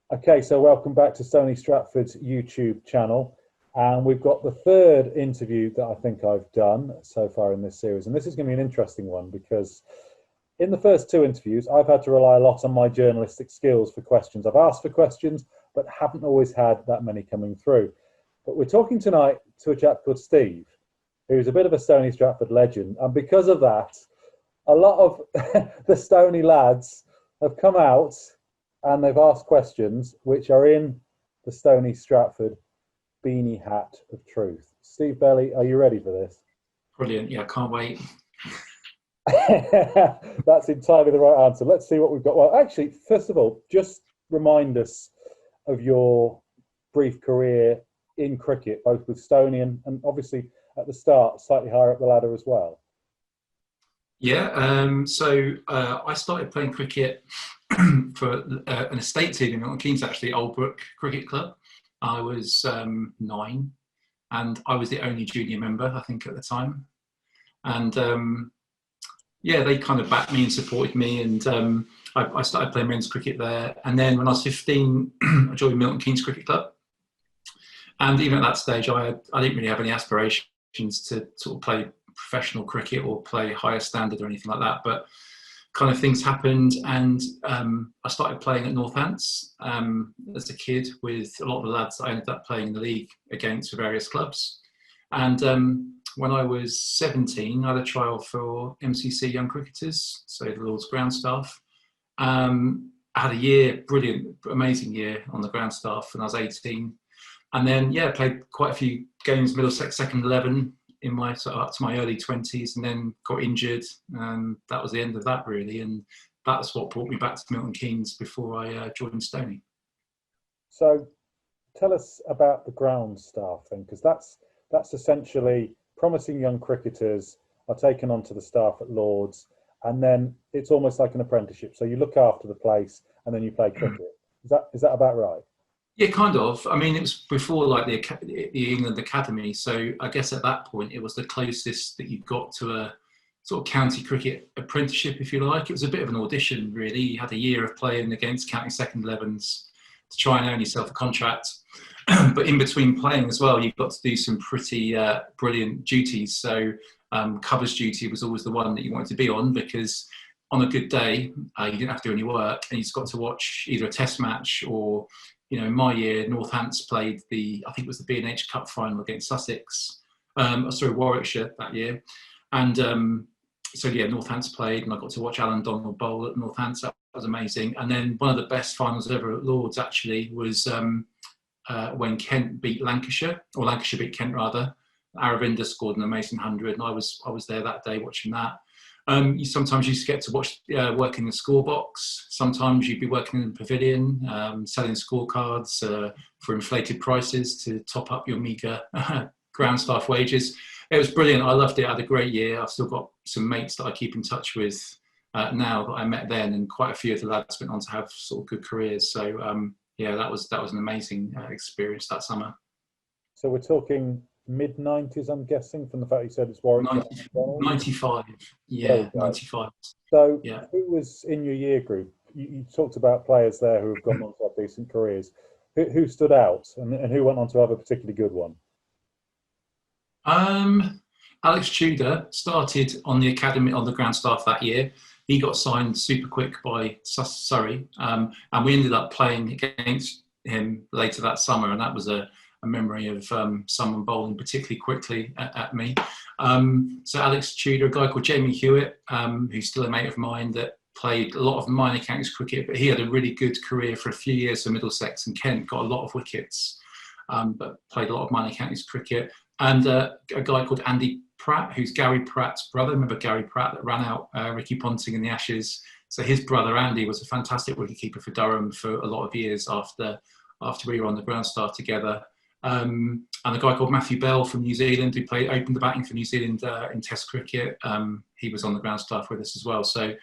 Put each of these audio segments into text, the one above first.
Okay, so welcome back to Stony Stratford's YouTube channel. And we've got the third interview that I think I've done so far in this series. And this is going to be an interesting one because in the first two interviews, I've had to rely a lot on my journalistic skills for questions. I've asked for questions, but haven't always had that many coming through. But we're talking tonight to a chap called Steve, who's a bit of a Stony Stratford legend. And because of that, a lot of the Stony lads have come out and they've asked questions which are in the Stony Stratford Beanie Hat of Truth. Steve Bellew, are you ready for this? Brilliant. Yeah, can't wait. That's entirely the right answer. Let's see what we've got. Well, actually, first of all, just remind us of your brief career in cricket, both with Stony and obviously at the start, slightly higher up the ladder as well. Yeah, I started playing cricket for an estate team in Milton Keynes, actually, Old Brook Cricket Club. I was 9, and I was the only junior member, I think, at the time. And yeah, they kind of backed me and supported me, and I started playing men's cricket there. And then when I was 15, I joined Milton Keynes Cricket Club. And even at that stage, I didn't really have any aspirations to sort of play professional cricket or play higher standard or anything like that, but kind of things happened, and I started playing at Northants as a kid with a lot of the lads that I ended up playing in the league against for various clubs. And when I was 17, I had a trial for MCC Young Cricketers, so the Lord's ground staff. I had a year, brilliant, amazing year on the ground staff when I was 18. And then, yeah, played quite a few games, Middlesex second 11, in my up to my early 20s, and then got injured, and that was the end of that really. And that's what brought me back to Milton Keynes before I joined Stony. So tell us about the ground staff then, because that's essentially promising young cricketers are taken onto the staff at Lords, and then it's almost like an apprenticeship. So you look after the place and then you play cricket. Is that about right? Yeah, kind of. I mean, it was before like the England Academy, so I guess at that point it was the closest that you got to a sort of county cricket apprenticeship, if you like. It was a bit of an audition, really. You had a year of playing against county second 11s to try and earn yourself a contract. But in between playing as well, you've got to do some pretty brilliant duties. So covers duty was always the one that you wanted to be on, because on a good day, you didn't have to do any work, and you just got to watch either a test match or, you know, in my year, Northants played I think it was the B&H Cup final against Sussex, Warwickshire that year. And so yeah, Northants played, and I got to watch Alan Donald bowl at Northants. That was amazing. And then one of the best finals ever at Lords actually was when Kent beat Lancashire, or Lancashire beat Kent rather. Aravinda scored an amazing 100, and I was there that day watching that. You sometimes used to get to watch work in the score box. Sometimes you'd be working in the pavilion, selling scorecards for inflated prices to top up your meagre ground staff wages. It was brilliant. I loved it. I had a great year. I've still got some mates that I keep in touch with now that I met then, and quite a few of the lads went on to have sort of good careers. So yeah, that was an amazing experience that summer. So we're talking mid-90s, I'm guessing, from the fact you said it's Warwick. 95, yeah, 95. So yeah. Who was in your year group? You talked about players there who have gone on to have decent careers. Who stood out, and who went on to have a particularly good one? Alex Tudor started on the academy, on the ground staff that year. He got signed super quick by Surrey, and we ended up playing against him later that summer, and that was a memory of someone bowling particularly quickly at me. So Alex Tudor, a guy called Jamie Hewitt, who's still a mate of mine, that played a lot of minor counties cricket, but he had a really good career for a few years for Middlesex and Kent, got a lot of wickets, but played a lot of minor counties cricket. And a guy called Andy Pratt, who's Gary Pratt's brother. Remember Gary Pratt that ran out Ricky Ponting in the Ashes? So his brother Andy was a fantastic wicketkeeper for Durham for a lot of years after we were on the ground staff together. And a guy called Matthew Bell from New Zealand, who opened the batting for New Zealand in Test cricket. He was on the ground staff with us as well. So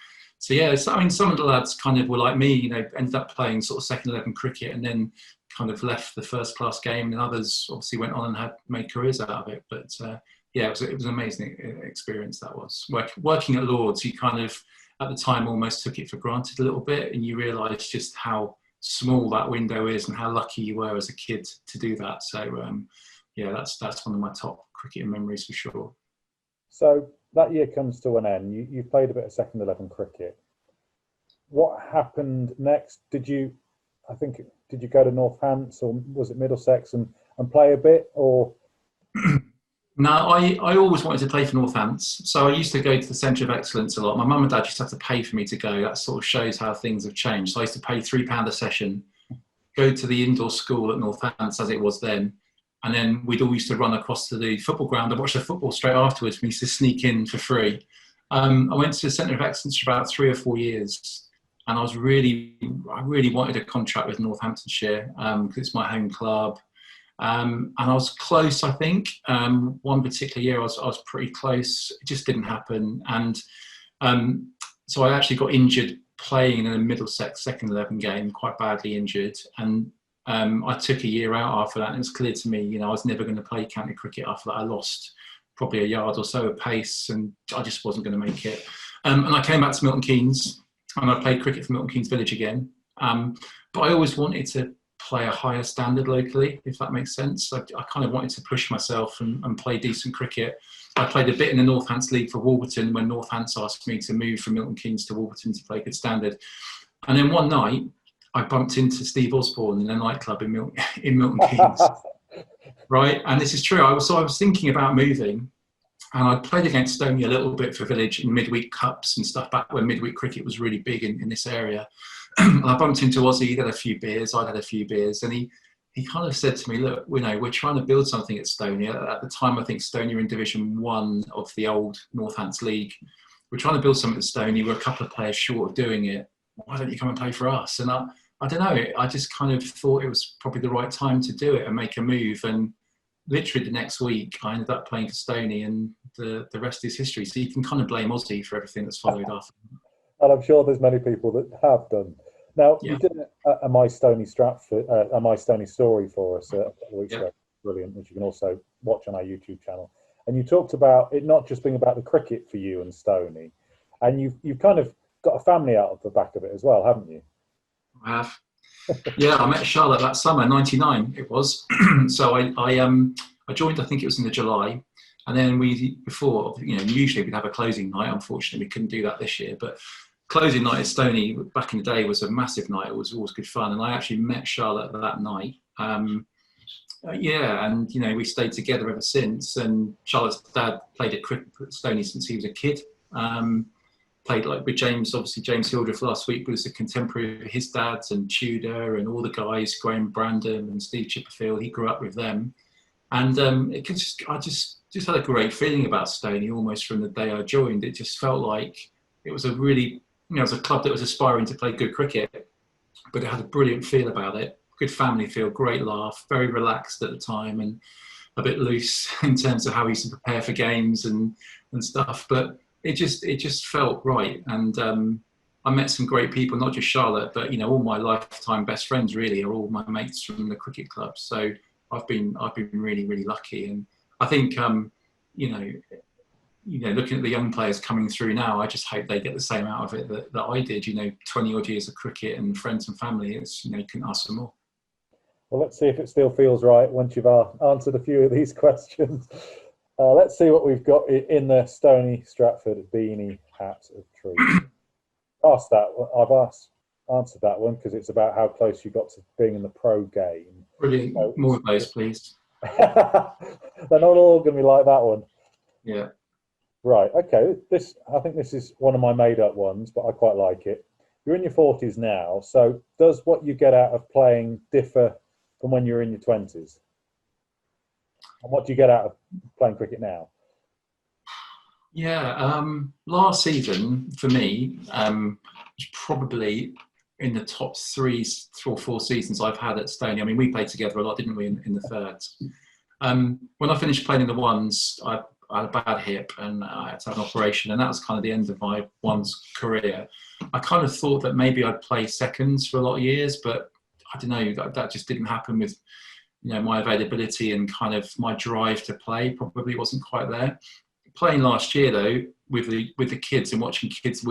yeah, I mean, some of the lads kind of were like me, you know, ended up playing sort of second 11 cricket and then kind of left the first class game, and others obviously went on and had made careers out of it. But yeah, it was an amazing experience. That was working at Lords. You kind of at the time almost took it for granted a little bit, and you realise just how small that window is and how lucky you were as a kid to do that. So yeah, that's one of my top cricketing memories for sure. So that year comes to an end. You played a bit of second 11 cricket. What happened next? Did you go to Northants, or was it Middlesex and play a bit, or? No, I always wanted to play for Northants. So I used to go to the Centre of Excellence a lot. My mum and dad used to have to pay for me to go. That sort of shows how things have changed. So I used to pay £3 a session, go to the indoor school at Northants as it was then. And then we'd all used to run across to the football ground and watch the football straight afterwards. We used to sneak in for free. I went to the Centre of Excellence for about 3 or 4 years. And I really wanted a contract with Northamptonshire because it's my home club. And I was close, I think. One particular year I was pretty close. It just didn't happen. And so I actually got injured playing in a Middlesex second 11 game, quite badly injured. And I took a year out after that, and it was clear to me, I was never going to play county cricket after that. I lost probably a yard or so of pace, and I just wasn't going to make it. And I came back to Milton Keynes, and I played cricket for Milton Keynes Village again. But I always wanted to play a higher standard locally, if that makes sense. I kind of wanted to push myself and play decent cricket. I played a bit in the Northants League for Wolverton when Northants asked me to move from Milton Keynes to Wolverton to play good standard. And then one night, I bumped into Steve Osborne in a nightclub in Milton Keynes, right? And this is true. I was thinking about moving, and I played against Stony a little bit for Village in midweek cups and stuff back when midweek cricket was really big in this area. And I bumped into Ozzy. He'd had a few beers. I'd had a few beers, and he kind of said to me, "Look, we're trying to build something at Stony. At the time, I think Stony were in Division 1 of the old Northants League. We're trying to build something at Stony. We're a couple of players short of doing it. Why don't you come and play for us?" And I don't know, I just kind of thought it was probably the right time to do it and make a move. And literally the next week, I ended up playing for Stony, and the rest is history. So you can kind of blame Ozzy for everything that's followed after. And I'm sure there's many people that have done. Now, Yeah. You did a My Stony Stratford, a My Stony story for us a couple of weeks ago. Brilliant, which you can also watch on our YouTube channel. And you talked about it not just being about the cricket for you and Stony, and you've kind of got a family out of the back of it as well, haven't you? I have. Yeah, I met Charlotte that summer, 99 it was. So I joined, I think it was in the July. And then usually we'd have a closing night. Unfortunately, we couldn't do that this year. But closing night at Stony back in the day was a massive night. It was always good fun. And I actually met Charlotte that night. And we stayed together ever since. And Charlotte's dad played at cricket at Stony since he was a kid. Played like with James, obviously James Hildreth last week was a contemporary of his dad's, and Tudor and all the guys, Graham Brandon and Steve Chipperfield. He grew up with them. And I just had a great feeling about Stony almost from the day I joined. It just felt like it was a really, it was a club that was aspiring to play good cricket, but it had a brilliant feel about it. Good family feel, great laugh, very relaxed at the time, and a bit loose in terms of how we used to prepare for games and stuff. But it just felt right. And I met some great people, not just Charlotte, but all my lifetime best friends really are all my mates from the cricket club. So I've been really, really lucky. And I think looking at the young players coming through now, I just hope they get the same out of it that I did. 20 odd years of cricket and friends and family. It's you couldn't ask for more. Well, let's see if it still feels right once you've answered a few of these questions. Let's see what we've got in the Stony Stratford Beanie Hat of Truth. I've answered that one because it's about how close you got to being in the pro game. Brilliant. So, more of those, please. They're not all going to be like that one. Yeah. Right. Okay. I think this is one of my made-up ones, but I quite like it. You're in your 40s now, so does what you get out of playing differ from when you were in your 20s? And what do you get out of playing cricket now? Yeah, last season for me was probably in the top 3 or 4 seasons I've had at Stony. I mean, we played together a lot, didn't we, in the thirds? When I finished playing in the ones, I had a bad hip and I had to have an operation, and that was kind of the end of my ones career. I kind of thought that maybe I'd play seconds for a lot of years, but I don't know, that just didn't happen with my availability and kind of my drive to play probably wasn't quite there. Playing last year though, with the kids and watching kids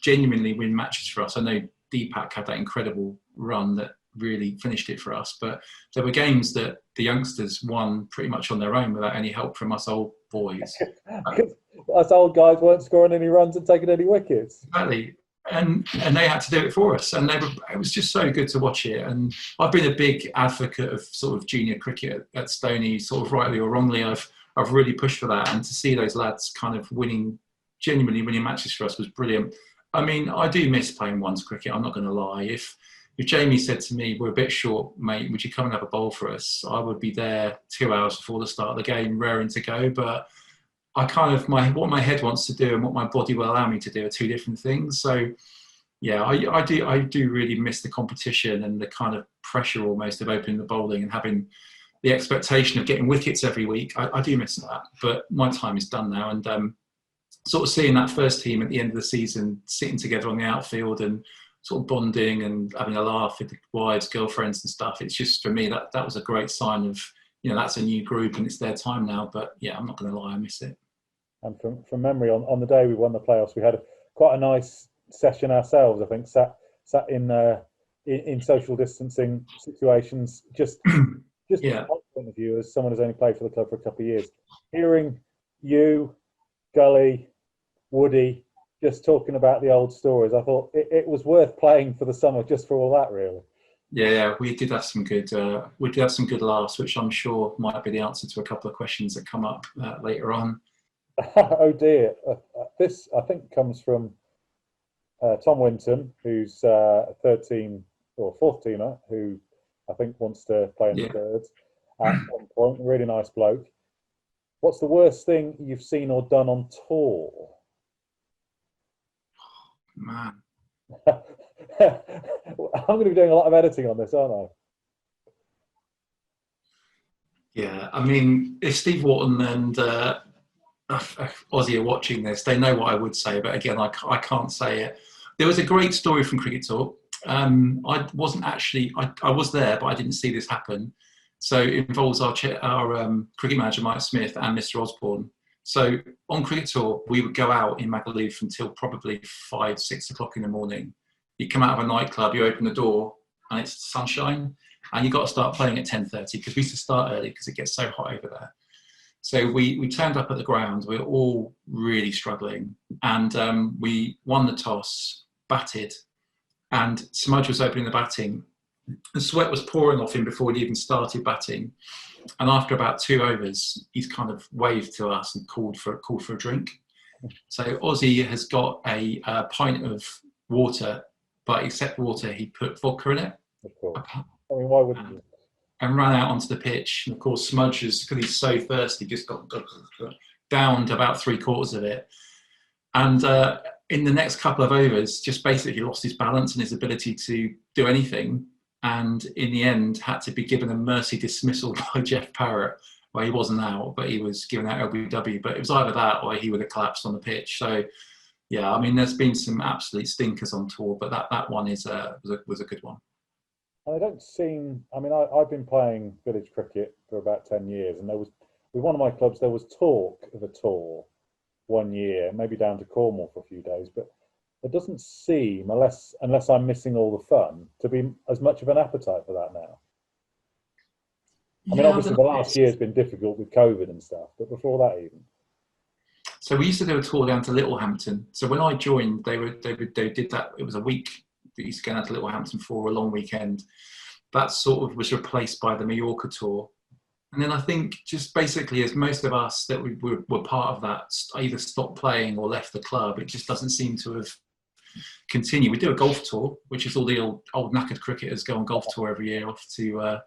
genuinely win matches for us. I know Deepak had that incredible run that really finished it for us. But there were games that the youngsters won pretty much on their own without any help from us old boys. Us old guys weren't scoring any runs and taking any wickets. Exactly. And they had to do it for us, and it was just so good to watch it. And I've been a big advocate of sort of junior cricket at Stony, sort of rightly or wrongly. I've really pushed for that, and to see those lads kind of genuinely winning matches for us was brilliant. I mean, I do miss playing ones cricket. I'm not going to lie. If Jamie said to me, "We're a bit short, mate, would you come and have a bowl for us?" I would be there 2 hours before the start of the game, raring to go. But I kind of what my head wants to do and what my body will allow me to do are two different things. So yeah, I do really miss the competition and the kind of pressure almost of opening the bowling and having the expectation of getting wickets every week. I do miss that, but my time is done now. And sort of seeing that first team at the end of the season sitting together on the outfield and sort of bonding and having a laugh with the wives, girlfriends and stuff, it's just, for me, that was a great sign of, that's a new group and it's their time now. But yeah, I'm not going to lie, I miss it. And from memory, on the day we won the playoffs, we had quite a nice session ourselves. I think sat in social distancing situations, just Yeah. from my point of view, as someone who's only played for the club for a couple of years, hearing you, Gully, Woody, just talking about the old stories, I thought it was worth playing for the summer just for all that, really. Yeah, we did have some good laughs, which I'm sure might be the answer to a couple of questions that come up later on. Oh dear. This, I think, comes from Tom Winton, who's a third team or fourth teamer, who I think wants to play in the thirds at one point. Really nice bloke. What's the worst thing you've seen or done on tour? Man. I'm going to be doing a lot of editing on this, aren't I? Yeah, I mean, if Steve Wharton and Aussie are watching this, they know what I would say, but again, I can't say it. There was a great story from Cricket Talk. I wasn't actually, I was there, but I didn't see this happen. So it involves our cricket manager, Mike Smith, and Mr. Osborne. So on Cricket Tour, we would go out in Magaluf until probably 5, 6 o'clock in the morning. You come out of a nightclub, you open the door, and it's sunshine, and you've got to start playing at 10:30 because we used to start early because it gets so hot over there. So we turned up at the ground. We were all really struggling, and we won the toss, batted, and Smudge was opening the batting. The sweat was pouring off him before he even started batting. And after about 2 overs, he's kind of waved to us and called for a drink. So Aussie has got a pint of water, but except water, he put vodka in it. Of course. I mean, why wouldn't you? And ran out onto the pitch. And of course, Smudge, because he's so thirsty, just got downed about 3/4 of it. And in the next couple of overs, just basically lost his balance and his ability to do anything. And in the end, had to be given a mercy dismissal by Jeff Parrott, where he wasn't out, but he was given out LBW. But it was either that or he would have collapsed on the pitch. So, yeah, I mean, there's been some absolute stinkers on tour, but that one was a good one. And I don't seem. I mean, I've been playing village cricket for about 10 years, and with one of my clubs, there was talk of a tour one year, maybe down to Cornwall for a few days, but there doesn't seem, unless I'm missing all the fun, to be as much of an appetite for that now. I mean, obviously the last year has been difficult with COVID and stuff, but before that even. So we used to do a tour down to Littlehampton. So when I joined, they did that. It was a week that used to go down to Littlehampton for a long weekend. That sort of was replaced by the Mallorca tour. And then I think just basically, as most of us that were part of that either stopped playing or left the club, it just doesn't seem to have continued. We do a golf tour, which is all the old knackered cricketers go on golf tour every year off to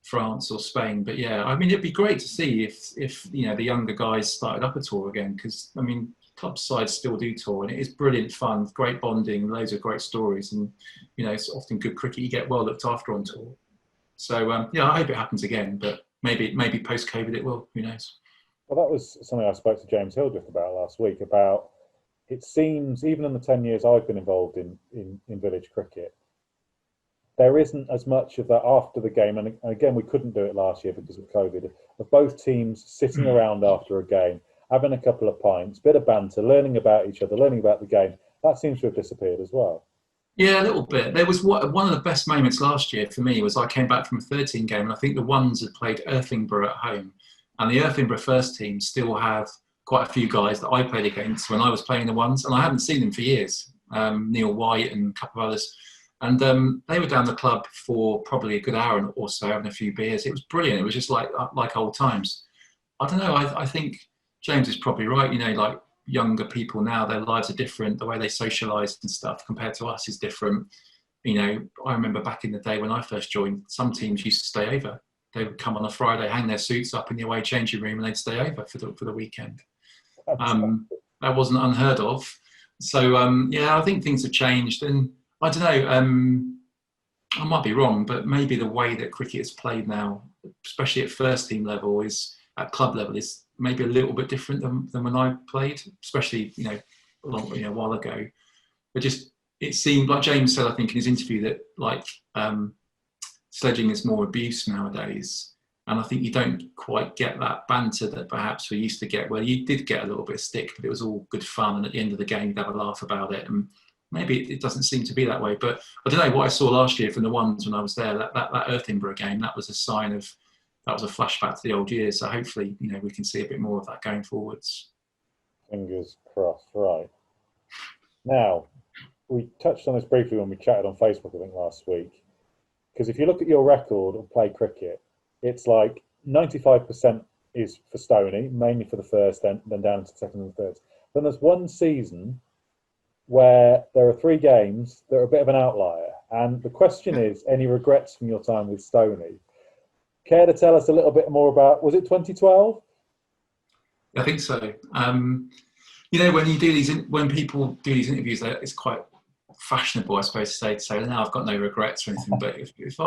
France or Spain. But yeah, I mean, it'd be great to see if the younger guys started up a tour again, because I mean, club sides still do tour, and it is brilliant fun, great bonding, loads of great stories, and it's often good cricket. You get well looked after on tour. So yeah, I hope it happens again, but maybe post-COVID it will. Who knows? Well, that was something I spoke to James Hill just about last week. About it seems even in the 10 years I've been involved in village cricket, there isn't as much of that after the game. And again, we couldn't do it last year because of COVID. Of both teams sitting around after a game, having a couple of pints, bit of banter, learning about each other, learning about the game. That seems to have disappeared as well. Yeah, a little bit. There was one of the best moments last year for me was I came back from a 13 game, and I think the ones had played Irthlingborough at home, and the Irthlingborough first team still have quite a few guys that I played against when I was playing the ones, and I hadn't seen them for years. Neil White and a couple of others, and they were down the club for probably a good hour or so, having a few beers. It was brilliant. It was just like old times. I don't know. I think James is probably right. You know, like younger people now, their lives are different. The way they socialise and stuff compared to us is different. You know, I remember back in the day when I first joined, some teams used to stay over. They would come on a Friday, hang their suits up in the away changing room, and they'd stay over for the weekend. That wasn't unheard of. So yeah, I think things have changed, and I don't know. I might be wrong, but maybe the way that cricket is played now, especially at first team level, is at club level, is maybe a little bit different than when I played, especially a while ago. But just it seemed like James said, I think in his interview, that like sledging is more abuse nowadays, and I think you don't quite get that banter that perhaps we used to get, where you did get a little bit of stick, but it was all good fun, and at the end of the game you'd have a laugh about it. And maybe it doesn't seem to be that way, but I don't know what I saw last year from the ones when I was there. That Irthlingborough game, that was a sign of. That was a flashback to the old years. So hopefully, we can see a bit more of that going forwards. Fingers crossed. Right. Now, we touched on this briefly when we chatted on Facebook, I think, last week. Because if you look at your record of play cricket, it's like 95% is for Stony, mainly for the first, then down to second and third. Then there's one season where there are 3 games that are a bit of an outlier. And the question is, any regrets from your time with Stony? Care to tell us a little bit more about, was it 2012? I think so. When you do when people do these interviews, it's quite fashionable, I suppose, to say, no, I've got no regrets or anything. But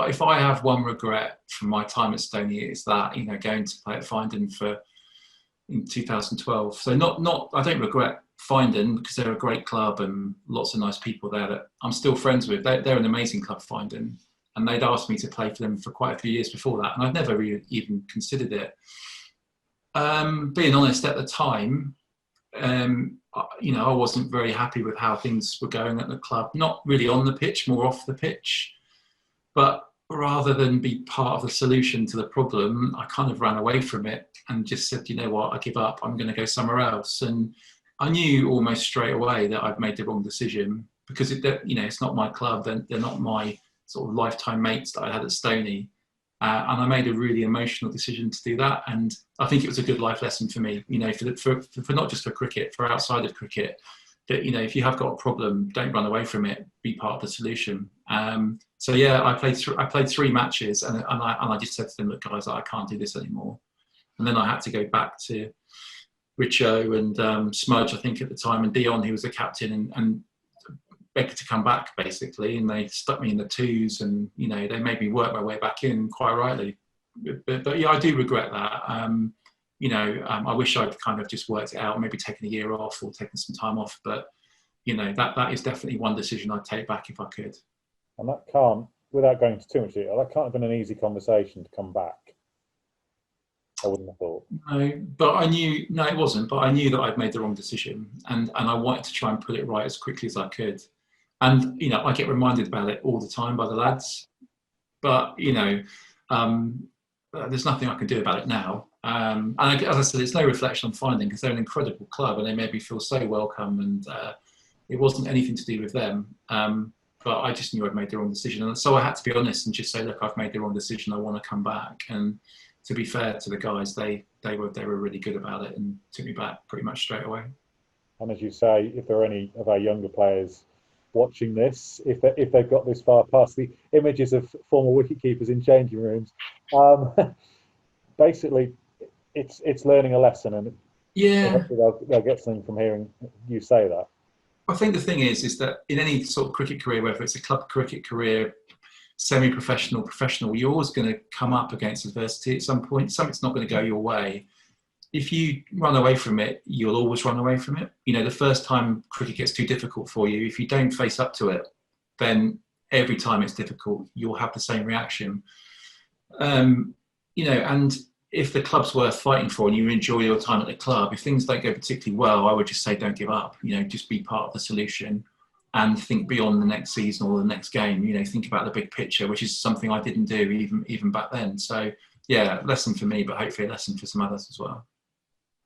if I have one regret from my time at Stony, it's that, going to play at Findon in 2012. So I don't regret Findon, because they're a great club and lots of nice people there that I'm still friends with. They're an amazing club, Findon. And they'd asked me to play for them for quite a few years before that, and I'd never really even considered it. Being honest, at the time, I wasn't very happy with how things were going at the club. Not really on the pitch, more off the pitch. But rather than be part of the solution to the problem, I kind of ran away from it and just said, you know what, I give up. I'm going to go somewhere else. And I knew almost straight away that I'd made the wrong decision, because it's not my club, and they're not my sort of lifetime mates that I had at Stony. And I made a really emotional decision to do that. And I think it was a good life lesson for me, for not just for cricket, for outside of cricket, that, if you have got a problem, don't run away from it, be part of the solution. So yeah, I played 3 matches, and I just said to them, look guys, I can't do this anymore. And then I had to go back to Richo and Smudge, I think at the time, and Dion, who was the captain, and begged to come back, basically, and they stuck me in the 2s, and they made me work my way back in, quite rightly. But yeah, I do regret that. I wish I'd kind of just worked it out, maybe taken a year off or taken some time off. But that is definitely one decision I'd take back if I could. And that can't, without going into too much detail, that can't have been an easy conversation to come back. I wouldn't have thought. No, but I knew. No, it wasn't. But I knew that I'd made the wrong decision, and I wanted to try and put it right as quickly as I could. And I get reminded about it all the time by the lads. But there's nothing I can do about it now. And as I said, it's no reflection on Finding, because they're an incredible club and they made me feel so welcome. And it wasn't anything to do with them. But I just knew I'd made the wrong decision, and so I had to be honest and just say, look, I've made the wrong decision. I want to come back. And to be fair to the guys, they were really good about it and took me back pretty much straight away. And as you say, if there are any of our younger players watching this, if they've got this far past the images of former wicketkeepers in changing rooms, basically it's learning a lesson, and yeah, they'll get something from hearing you say that. I think the thing is that in any sort of cricket career, whether it's a club cricket career, semi-professional, professional, you're always going to come up against adversity at some point. Something's not going to go your way. If you run away from it, you'll always run away from it. The first time cricket gets too difficult for you, if you don't face up to it, then every time it's difficult, you'll have the same reaction. And if the club's worth fighting for and you enjoy your time at the club, if things don't go particularly well, I would just say don't give up. Just be part of the solution. and think beyond the next season or the next game. You know, think about the big picture, which is something I didn't do even back then. So yeah, lesson for me, but hopefully a lesson for some others as well.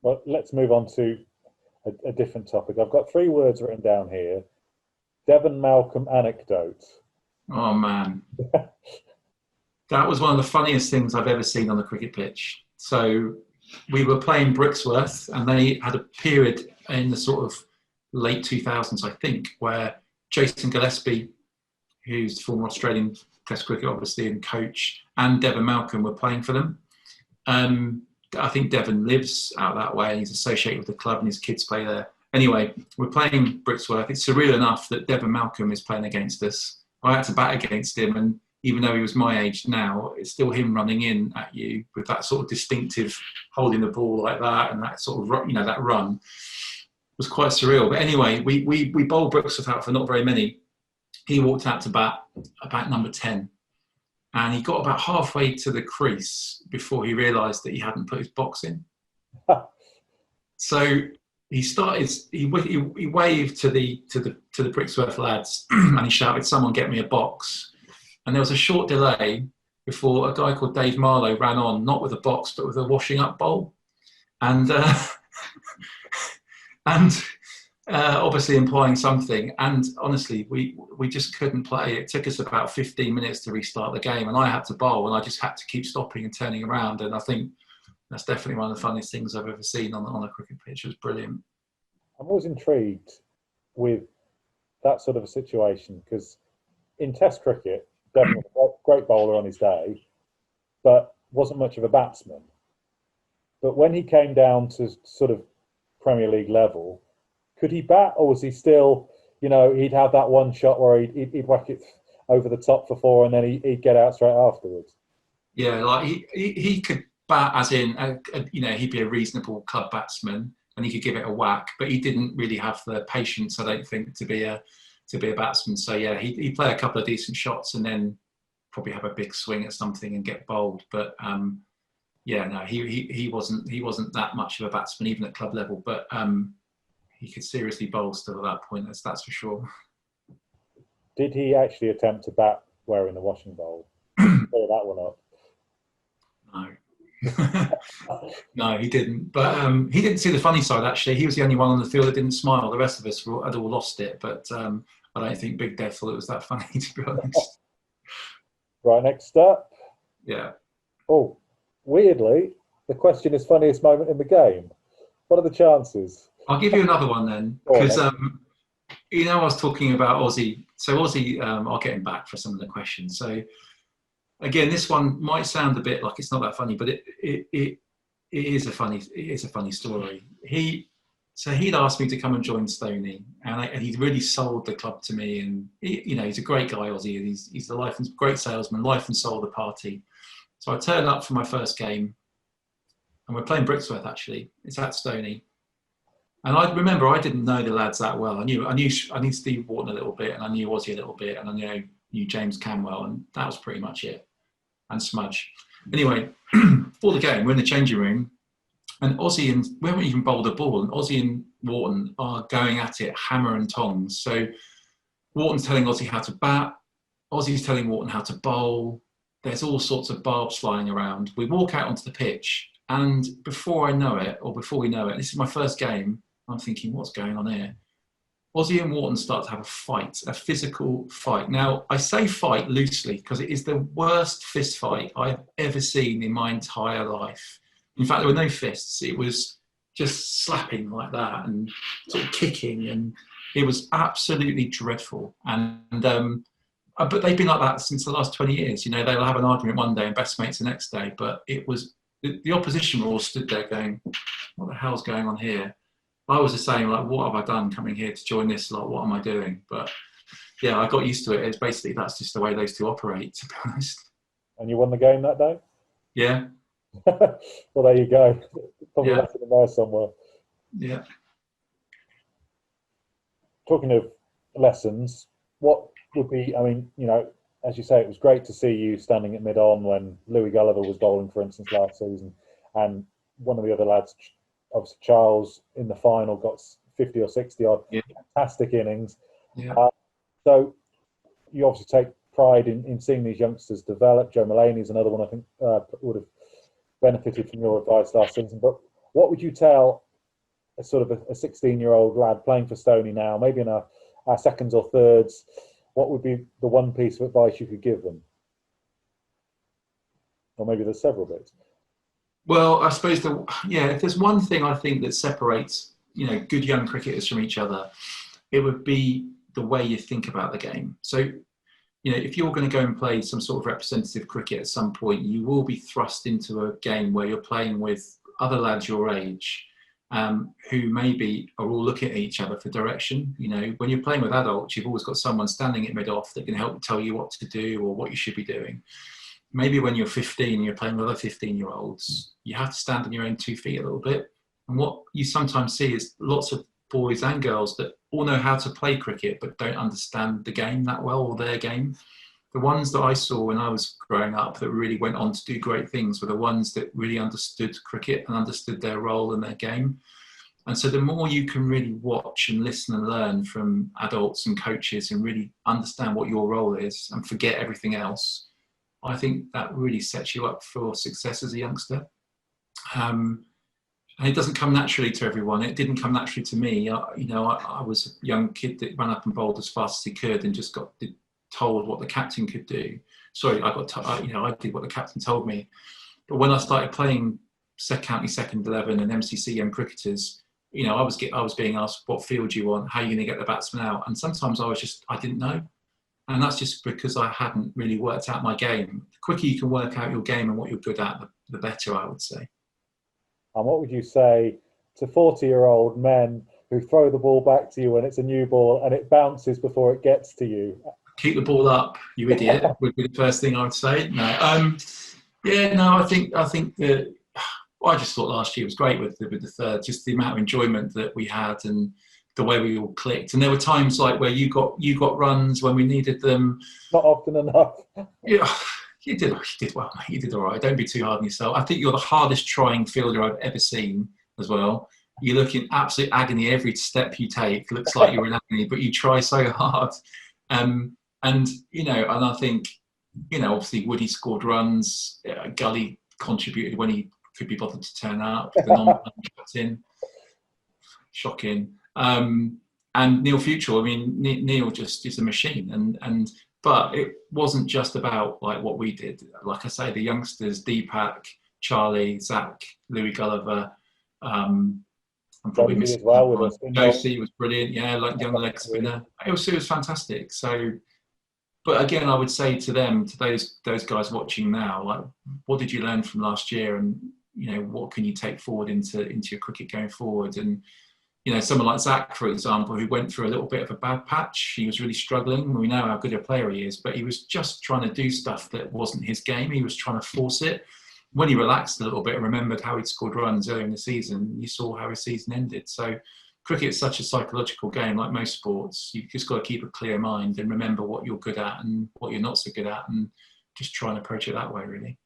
Well, let's move on to a different topic. I've got 3 words written down here. Devon Malcolm anecdote. Oh man, that was one of the funniest things I've ever seen on the cricket pitch. So we were playing Brixworth, and they had a period in the sort of late 2000s, I think, where Jason Gillespie, who's the former Australian Test cricket, obviously, and coach, and Devon Malcolm were playing for them. I think Devon lives out that way. He's associated with the club and his kids play there. Anyway, we're playing Brixworth. It's surreal enough that Devon Malcolm is playing against us. I had to bat against him, and even though he was my age now, it's still him running in at you with that sort of distinctive holding the ball like that, and that sort of, you know, that run was quite surreal. But anyway, we bowled Brixworth out for not very many. He walked out to bat about number 10. And he got about halfway to the crease before he realised that he hadn't put his box in. So he started. He waved to the Brixworth lads, and he shouted, "Someone get me a box!" And there was a short delay before a guy called Dave Marlowe ran on, not with a box but with a washing up bowl, and obviously implying something. And honestly, we just couldn't play. It took us about 15 minutes to restart the game, and I had to bowl, and I just had to keep stopping and turning around. And I think that's definitely one of the funniest things I've ever seen on a cricket pitch. It was brilliant. I'm always intrigued with that sort of a situation, because in Test cricket, Devon was a great bowler on his day, but wasn't much of a batsman. But when he came down to sort of Premier League level, could he bat, or was he still, you know, he'd have that one shot where he'd whack it over the top for 4 and then he'd get out straight afterwards? Yeah, like he could bat, as in, you know, he'd be a reasonable club batsman and he could give it a whack, but he didn't really have the patience, I don't think, to be a batsman. So yeah, he'd play a couple of decent shots and then probably have a big swing at something and get bowled. But yeah, no, he wasn't that much of a batsman even at club level, but he could seriously bowl still at that point. That's for sure. Did he actually attempt to bat wearing the washing bowl? Clear that one up. No. No, he didn't. But he didn't see the funny side, actually. He was the only one on the field that didn't smile. The rest of us had all lost it. But I don't think Big Dev thought it was that funny, to be honest. Right, next up. Yeah. Oh, weirdly, the question is funniest moment in the game. What are the chances? I'll give you another one then, because you know, I was talking about Aussie. So Aussie, I'll get him back for some of the questions. So again, this one might sound a bit like it's not that funny, but it is a funny story. He'd asked me to come and join Stony, and he'd really sold the club to me. And you know, he's a great guy, Aussie, and he's the great salesman, life and soul of the party. So I turned up for my first game, and we're playing Brixworth actually. It's at Stony. And I remember I didn't know the lads that well. I knew Steve Wharton a little bit, and I knew Aussie a little bit, and I knew James Camwell, and that was pretty much it. And Smudge. Anyway, for the game, we're in the changing room, and Aussie and we haven't even bowled a ball, and Aussie and Wharton are going at it, hammer and tongs. So Wharton's telling Aussie how to bat, Aussie's telling Wharton how to bowl. There's all sorts of barbs flying around. We walk out onto the pitch, and before we know it, this is my first game. I'm thinking, what's going on here? Aussie and Wharton start to have a fight, a physical fight. Now, I say fight loosely because it is the worst fist fight I've ever seen in my entire life. In fact, there were no fists. It was just slapping like that and sort of kicking, and it was absolutely dreadful. And but they've been like that since the last 20 years. You know, they'll have an argument one day and best mates the next day. But it was the opposition were all stood there going, "What the hell's going on here?" I was just saying, like, what have I done coming here to join this? Like, what am I doing? But yeah, I got used to it. It's basically, that's just the way those two operate, to be honest. And you won the game that day? Yeah. Well, there you go. Probably left it in there somewhere. Yeah. Talking of lessons, what would be, I mean, you know, as you say, it was great to see you standing at mid-on when Louis Gulliver was bowling, for instance, last season. And one of the other lads, obviously Charles, in the final got 50 or 60 odd fantastic innings. Yeah. So you obviously take pride in seeing these youngsters develop. Joe Mulaney's another one I think would have benefited from your advice last season. But what would you tell a sort of a 16-year-old lad playing for Stony now, maybe in our seconds or thirds? What would be the one piece of advice you could give them? Or maybe there's several bits. Well, I suppose if there's one thing I think that separates, good young cricketers from each other, it would be the way you think about the game. So, if you're going to go and play some sort of representative cricket at some point, you will be thrust into a game where you're playing with other lads your age, who maybe are all looking at each other for direction. When you're playing with adults, you've always got someone standing at mid-off that can help tell you what to do or what you should be doing. Maybe when you're 15 and you're playing with other 15-year-olds, you have to stand on your own 2 feet a little bit. And what you sometimes see is lots of boys and girls that all know how to play cricket but don't understand the game that well, or their game. The ones that I saw when I was growing up that really went on to do great things were the ones that really understood cricket and understood their role in their game. And so the more you can really watch and listen and learn from adults and coaches and really understand what your role is and forget everything else, I think that really sets you up for success as a youngster. And it doesn't come naturally to everyone. It didn't come naturally to me. I was a young kid that ran up and bowled as fast as he could and just got told what the captain could do. Sorry, I did what the captain told me. But when I started playing county second 11 and MCC young cricketers, I was being asked, what field do you want? How are you going to get the batsman out? And sometimes I didn't know. And that's just because I hadn't really worked out my game. The quicker you can work out your game and what you're good at, the better, I would say. And what would you say to 40-year-old men who throw the ball back to you when it's a new ball and it bounces before it gets to you? Keep the ball up, you idiot, would be the first thing I would say. No, I think that I just thought last year was great with the third, just the amount of enjoyment that we had and the way we all clicked. And there were times like where you got runs when we needed them. Not often enough. Yeah, you did well, mate. You did all right. Don't be too hard on yourself. I think you're the hardest trying fielder I've ever seen as well. You look in absolute agony every step you take. Looks like you're in agony, but you try so hard. And I think, obviously Woody scored runs. Gully contributed when he could be bothered to turn up. The non-captain, shocking. And Neil Futrell, Neil just is a machine. But it wasn't just about like what we did. Like I say, the youngsters, Deepak, Charlie, Zach, Louis Gulliver, I'm probably missing as well with us. Josie was brilliant, like young leg spinner. It was fantastic. So, but again, I would say to them, to those guys watching now, like, what did you learn from last year, and what can you take forward into your cricket going forward? And someone like Zach, for example, who went through a little bit of a bad patch. He was really struggling. We know how good a player he is, but he was just trying to do stuff that wasn't his game. He was trying to force it. When he relaxed a little bit and remembered how he'd scored runs earlier in the season, you saw how his season ended. So cricket is such a psychological game, like most sports. You've just got to keep a clear mind and remember what you're good at and what you're not so good at, and just try and approach it that way, really.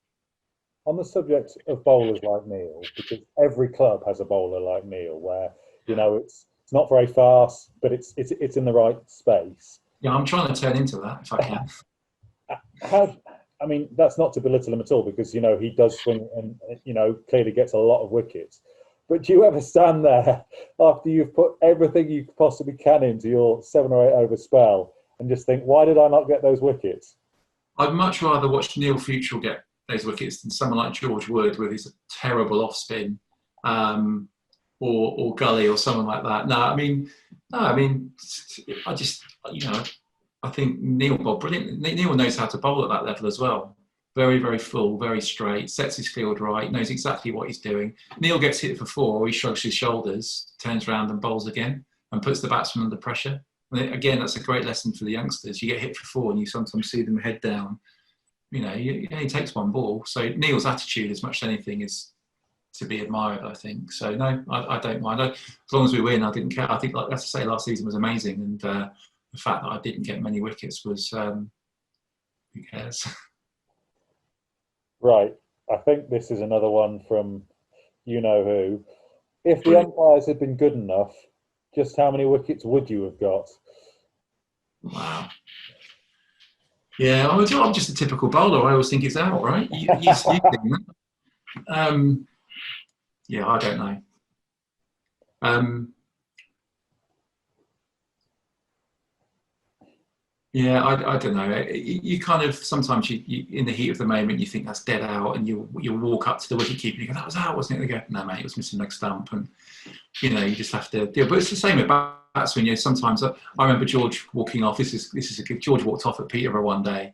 On the subject of bowlers like Neil, because every club has a bowler like Neil, where it's not very fast, but it's in the right space. Yeah, I'm trying to turn into that if I can. That's not to belittle him at all, because he does swing and clearly gets a lot of wickets. But do you ever stand there after you've put everything you possibly can into your 7 or 8 over spell and just think, why did I not get those wickets? I'd much rather watch Neil Futrell get those wickets than someone like George Wood with his terrible off spin. Or Gully or someone like that. I think Neil bowled brilliant. Neil knows how to bowl at that level as well. Very, very full, very straight, sets his field right, knows exactly what he's doing. Neil gets hit for 4, he shrugs his shoulders, turns around and bowls again and puts the batsman under pressure. And again, that's a great lesson for the youngsters. You get hit for 4 and you sometimes see them head down. He takes one ball. So Neil's attitude, as much as anything, is to be admired, I think. So no, I don't mind. As long as we win, I didn't care. I think, like I say, last season was amazing, and the fact that I didn't get many wickets was, who cares? Right. I think this is another one from who. If the umpires had been good enough, just how many wickets would you have got? Wow. Yeah, I'm just a typical bowler. I always think it's out, right? You think that. Yeah, I don't know. Yeah, I don't know. You kind of sometimes you in the heat of the moment you think that's dead out, and you'll walk up to the wicketkeeper and you go, that was out, wasn't it? They go, no, mate, it was missing leg stump, and you just have to deal. But it's the same with batsmen. Sometimes I remember George walking off. This is a good. George walked off at Peterborough one day,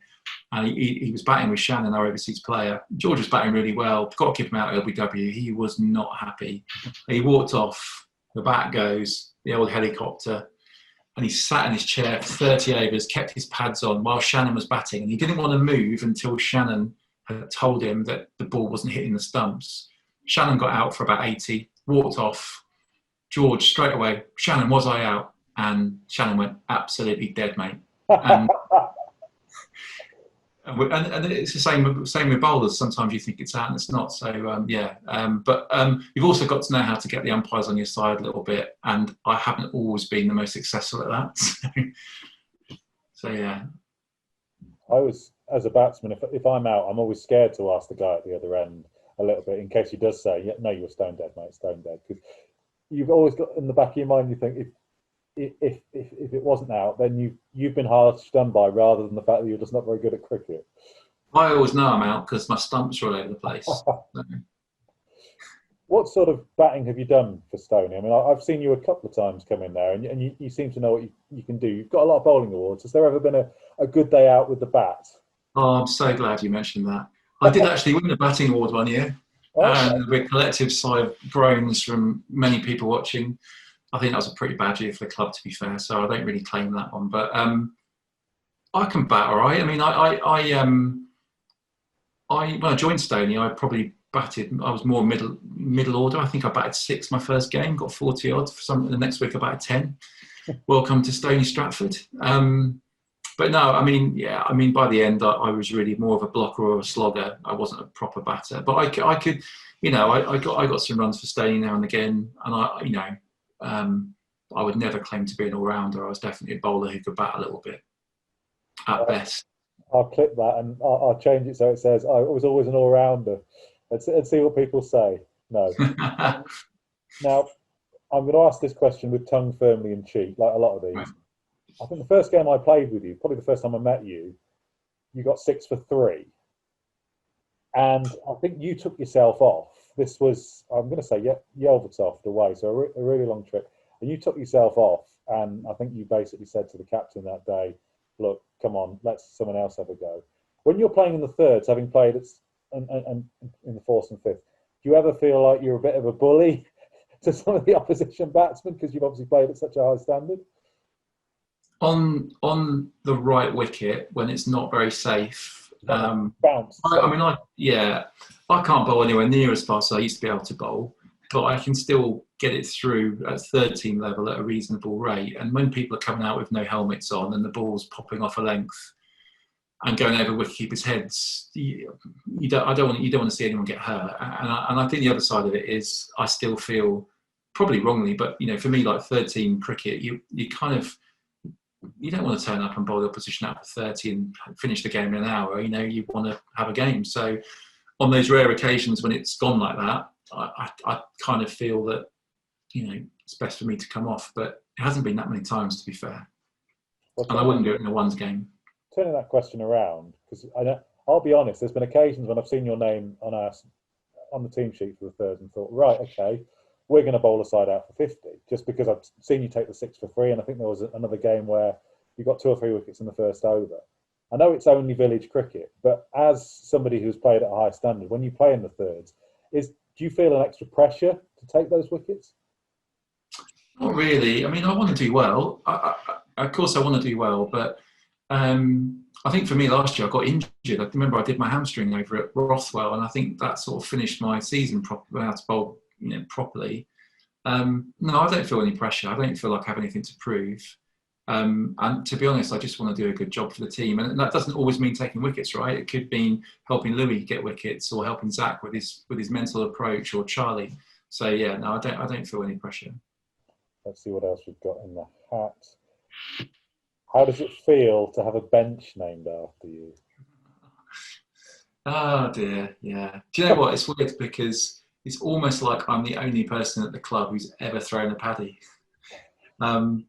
and he was batting with Shannon, our overseas player. George was batting really well. Got to keep him out of LBW. He was not happy. He walked off. The bat goes. The old helicopter. And he sat in his chair for 30 overs, kept his pads on while Shannon was batting. And he didn't want to move until Shannon had told him that the ball wasn't hitting the stumps. Shannon got out for about 80, walked off. George straight away, Shannon, was I out? And Shannon went, absolutely dead, mate. And it's the same with bowlers. Sometimes you think it's out and it's not. So but you've also got to know how to get the umpires on your side a little bit. And I haven't always been the most successful at that. So yeah. I was, as a batsman, if I'm out, I'm always scared to ask the guy at the other end a little bit in case he does say, yeah, no, you're stone dead, mate, stone dead. Because you've always got in the back of your mind, you think if it wasn't out, then you've been hard done by, rather than the fact that you're just not very good at cricket. I always know I'm out because my stumps are all over the place. What sort of batting have you done for Stony? I mean, I've seen you a couple of times come in there, and you seem to know what you can do. You've got a lot of bowling awards. Has there ever been a good day out with the bat? Oh, I'm so glad you mentioned that. I did actually win the batting award one year. Okay. With a collective sigh of groans from many people watching. I think that was a pretty bad year for the club, to be fair. So I don't really claim that one, but I can bat all right. I mean, when I joined Stony, I probably batted. I was more middle order. I think I batted 6 my first game, got 40 odd. The next week I batted 10. Welcome to Stony Stratford. But no, I mean, by the end I was really more of a blocker or a slogger. I wasn't a proper batter, but I could, I got some runs for Stony now and again, and I would never claim to be an all-rounder. I was definitely a bowler who could bat a little bit, at best. I'll clip that and I'll change it so it says I was always an all-rounder. Let's see what people say. No. Now, I'm going to ask this question with tongue firmly in cheek, like a lot of these. Right. I think the first game I played with you, probably the first time I met you, you got 6 for 3. And I think you took yourself off. This was, I'm going to say, Yelvertoft away, so a really long trip. And you took yourself off, and I think you basically said to the captain that day, look, come on, let someone else have a go. When you're playing in the thirds, having played and in the fourth and fifth, do you ever feel like you're a bit of a bully to some of the opposition batsmen because you've obviously played at such a high standard? On the right wicket, when it's not very safe, bounce. I can't bowl anywhere near as fast as I used to be able to bowl, but I can still get it through at third team level at a reasonable rate. And when people are coming out with no helmets on and the ball's popping off a length and going over wicketkeepers' heads, you don't want to see anyone get hurt. And I think the other side of it is I still feel, probably wrongly, but for me, like third team cricket, you don't want to turn up and bowl the opposition out for 30 and finish the game in an hour. You want to have a game. So on those rare occasions when it's gone like that, I kind of feel that, it's best for me to come off. But it hasn't been that many times, to be fair. And I wouldn't do it in a ones game. Turning that question around, because I'll be honest, there's been occasions when I've seen your name on the team sheet for the third and thought, right, okay, we're going to bowl a side out for 50, just because I've seen you take the 6 for 3, and I think there was another game where you got 2 or 3 wickets in the first over. I know it's only village cricket, but as somebody who's played at a high standard, when you play in the thirds, do you feel an extra pressure to take those wickets? Not really. I mean, I want to do well. Of course, I want to do well, but I think for me last year I got injured. I remember I did my hamstring over at Rothwell, and I think that sort of finished my season properly. How to bowl, properly. No, I don't feel any pressure. I don't feel like I have anything to prove. And to be honest, I just want to do a good job for the team, and that doesn't always mean taking wickets, right? It could mean helping Louis get wickets, or helping Zach with his mental approach, or Charlie. So yeah, no, I don't feel any pressure. Let's see what else we've got in the hat. How does it feel to have a bench named after you? Oh dear, yeah. Do you know what? It's weird because it's almost like I'm the only person at the club who's ever thrown a paddy. Um,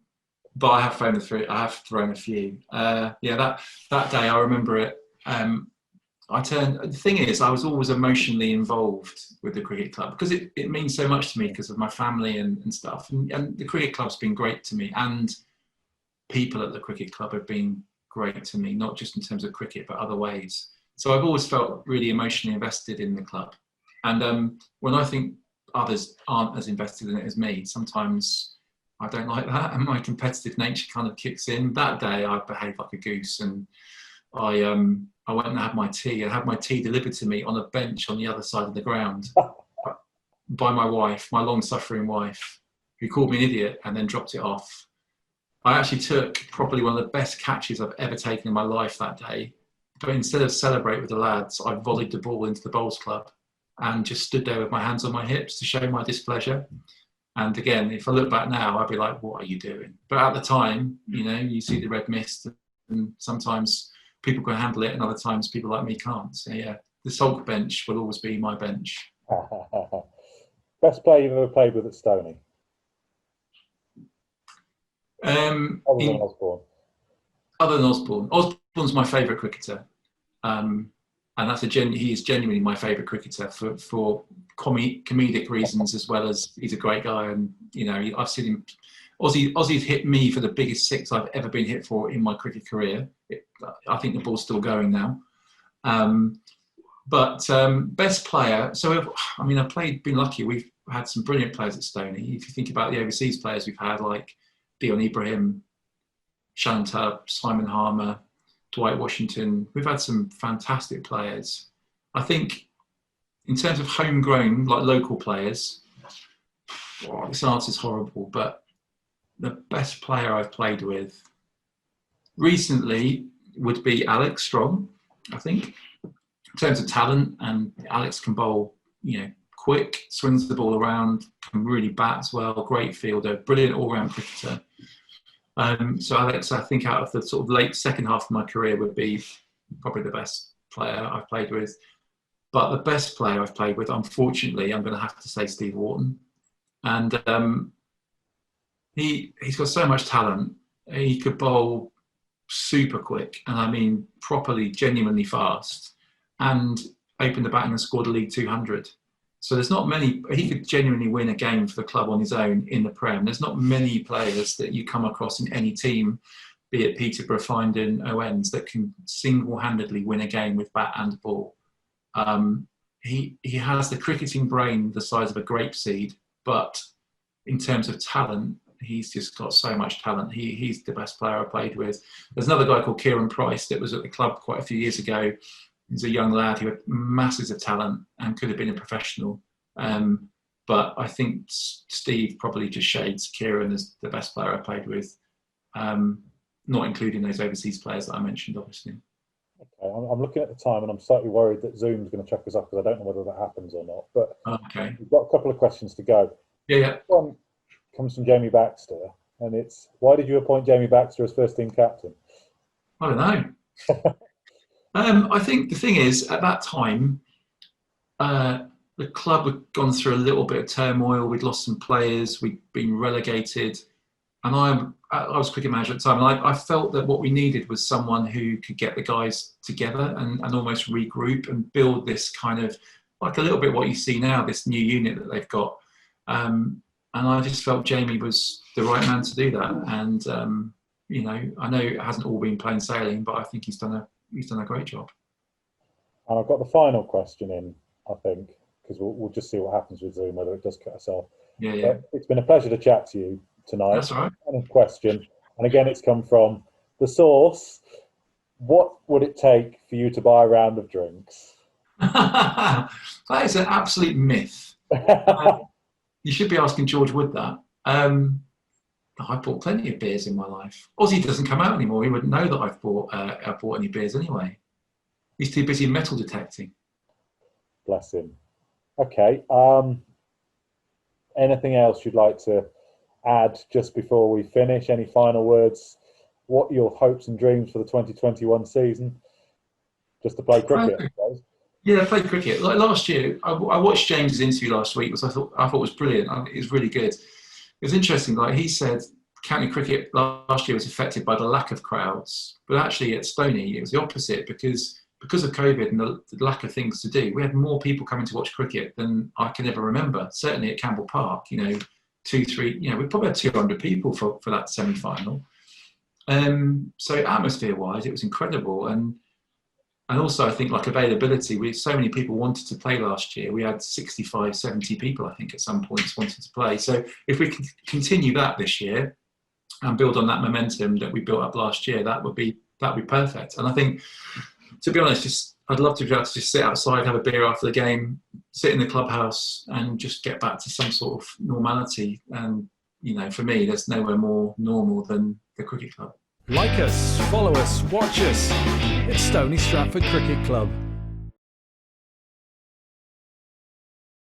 but I have thrown a few. I have thrown a few. Yeah, that day I remember it. I turned. The thing is, I was always emotionally involved with the cricket club because it means so much to me because of my family and stuff. And the cricket club's been great to me, and people at the cricket club have been great to me, not just in terms of cricket, but other ways. So I've always felt really emotionally invested in the club. And when I think others aren't as invested in it as me, sometimes I don't like that, and my competitive nature kind of kicks in. That day, I behaved like a goose, and I went and had my tea. I had my tea delivered to me on a bench on the other side of the ground by my wife, my long-suffering wife, who called me an idiot and then dropped it off. I actually took probably one of the best catches I've ever taken in my life that day. But instead of celebrate with the lads, I volleyed the ball into the bowls club and just stood there with my hands on my hips to show my displeasure. And again, if I look back now, I'd be like, what are you doing? But at the time, you see the red mist, and sometimes people can handle it and other times people like me can't. So yeah, the sulk bench will always be my bench. Best player you've ever played with at Stony? Other than Osborne. Other than Osborne. Osborne's my favourite cricketer. And he is genuinely my favourite cricketer for comedic reasons, as well as he's a great guy. And, I've seen him. Aussie's hit me for the biggest six I've ever been hit for in my cricket career. I think the ball's still going now. But best player. So, I've been lucky. We've had some brilliant players at Stony. If you think about the overseas players we've had, like Dion Ibrahim, Shannon Tubb, Simon Harmer, Dwight Washington. We've had some fantastic players. I think in terms of homegrown, like local players, this answer is horrible, but the best player I've played with recently would be Alex Strong, I think. In terms of talent, and Alex can bowl, quick, swings the ball around, can really bat as well, great fielder, brilliant all-round cricketer. So Alex, I think out of the sort of late second half of my career would be probably the best player I've played with. But the best player I've played with, unfortunately, I'm going to have to say Steve Wharton. And he's got so much talent. He could bowl super quick, and I mean properly, genuinely fast, and opened the batting and scored a League 200. So there's not many. He could genuinely win a game for the club on his own in the Prem. There's not many players that you come across in any team, be it Peterborough, Findon, Owens, that can single-handedly win a game with bat and ball. He has the cricketing brain the size of a grapeseed, but in terms of talent, he's just got so much talent. He's the best player I played with. There's another guy called Kieran Price that was at the club quite a few years ago. He's a young lad who had masses of talent and could have been a professional. But I think Steve probably just shades Kieran as the best player I played with, not including those overseas players that I mentioned, obviously. Okay, I'm looking at the time and I'm slightly worried that Zoom's going to chuck us off because I don't know whether that happens or not. But okay, we've got a couple of questions to go. Yeah. One comes from Jamie Baxter, and it's, why did you appoint Jamie Baxter as first team captain? I don't know. I think the thing is, at that time, the club had gone through a little bit of turmoil. We'd lost some players. We'd been relegated. And I was cricket manager at the time. And I felt that what we needed was someone who could get the guys together and almost regroup and build this kind of, like a little bit what you see now, this new unit that they've got. And I just felt Jamie was the right man to do that. And, I know it hasn't all been plain sailing, but I think he's done a great job. And I've got the final question in, I think, because we'll just see what happens with Zoom, whether it does cut us off. Yeah. But it's been a pleasure to chat to you tonight. That's all right. Final question, and again, it's come from the source. What would it take for you to buy a round of drinks? That is an absolute myth. You should be asking George Wood that. I've bought plenty of beers in my life. Aussie doesn't come out anymore. He wouldn't know that I've bought any beers anyway. He's too busy metal detecting. Bless him. Okay. Anything else you'd like to add just before we finish? Any final words what are your hopes and dreams for the 2021 season? Just to play cricket, I suppose. Yeah, I played cricket. Like last year, I watched James's interview last week, which I thought was brilliant. It was really good. It was interesting. Like he said, county cricket last year was affected by the lack of crowds, but actually at Stony it was the opposite because of COVID and the lack of things to do. We had more people coming to watch cricket than I can ever remember. Certainly at Campbell Park, you know, 2-3. You know, we probably had 200 people for that semi-final. So atmosphere-wise, it was incredible. And also, I think, like availability, so many people wanted to play last year. We had 65, 70 people, I think, at some points wanting to play. So if we can continue that this year and build on that momentum that we built up last year, that would be perfect. And I think, to be honest, I'd love to be able to just sit outside, have a beer after the game, sit in the clubhouse and just get back to some sort of normality. And, you know, for me, there's nowhere more normal than the cricket club. Like us, follow us, watch us. It's Stony Stratford Cricket Club.